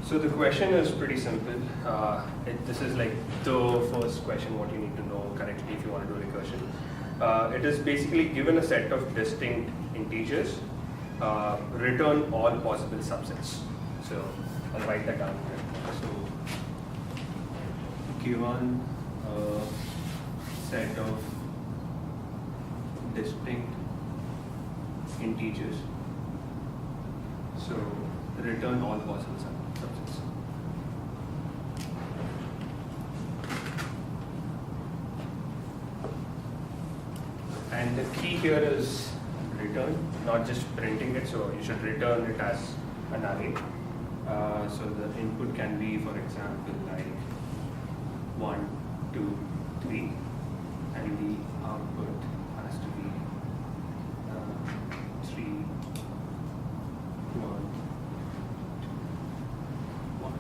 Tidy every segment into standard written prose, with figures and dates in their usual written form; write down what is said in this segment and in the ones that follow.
So the question is pretty simple. This is like the first question what you need to know correctly if you want to do recursion. It is basically given a set of distinct integers, return all possible subsets. So I'll write that down here. So given a set of distinct integers, so return all possible subsets. And the key here is return, not just printing it. So you should return it as an array. So the input can be, for example, like 1, 2, 3, and the output has to be 3, 1, 2, 1,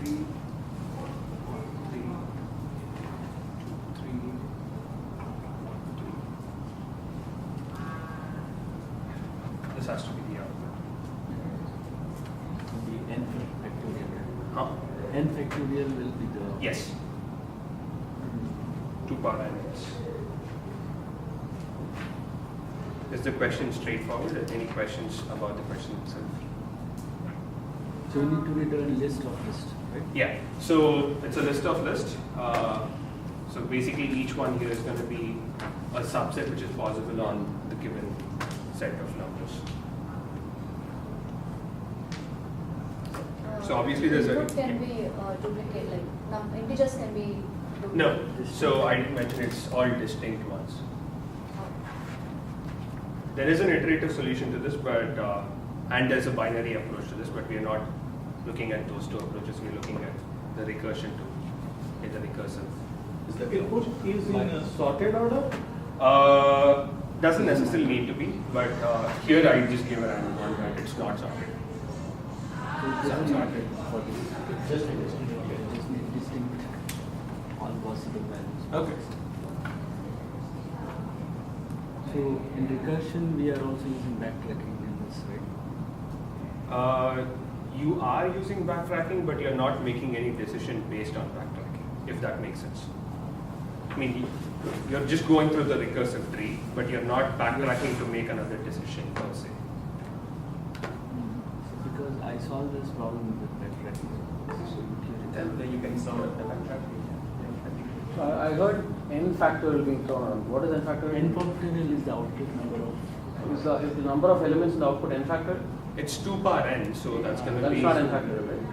3, 3, 3, 2. This has to be the output. The n factorial. Huh? N factorial will be the. Yes. 2 power n. Is the question straightforward? Any questions about the question itself? So you need to return list of list, right? Yeah. So it's a list of list. So basically each one here is going to be a subset which is possible on the given set of numbers. So obviously there's a input can be duplicate, like integers can be duplicate. no. So I didn't mention it's all distinct ones. There is an iterative solution to this, but and there's a binary approach to this, but we are not looking at those two approaches. We're looking at the recursion to get the recursive. Is the input is in a sorted order? Doesn't necessarily need to be, but here I just give a random one that it's not sorted. So it doesn't matter for this. Just Just need distinct all possible values. okay. So in recursion we are also using backtracking in this, right? You are using backtracking, but you're not making any decision based on backtracking, if that makes sense. I mean, you're just going through the recursive tree, but you're not backtracking to make another decision per se. So because I solved this problem with backtracking. So Then you can solve the backtracking. I heard n factorial being thrown around. What is n factorial? n factorial is the output number of. Is the number of elements in the output n factorial? It's 2 power n, so that's going to That's be. not n factorial, right?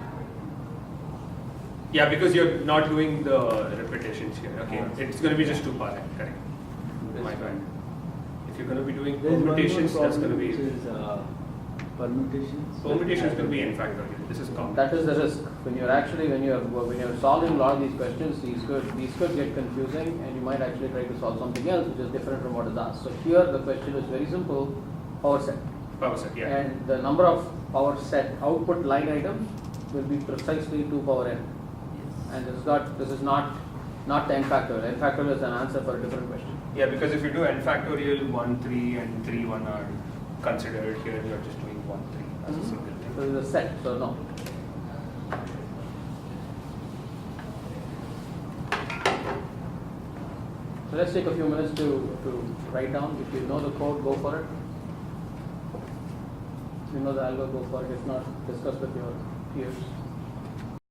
Yeah, because you're not doing the repetitions here. Okay, it's going to be just 2 power n, correct. My bad. If you're going to be doing There is one more permutations, that's going to problem be. which is permutations. Permutation is going to be n factorial. This is common. That is the risk. When you're solving a lot of these questions, these could get confusing, and you might actually try to solve something else which is different from what is asked. So here the question is very simple: Powerset. Powerset, yeah. And the number of Powerset output line items will be precisely 2 power n. And this is not n factorial. N factorial is an answer for a different question. Yeah, because if you do n factorial, 1, 3 and 3, 1 are considered here, you're just doing 1, 3 as a single thing. So it's a set, so no. So let's take a few minutes to write down. If you know the code, go for it. If you know the algo, go for it. If not, discuss with your peers.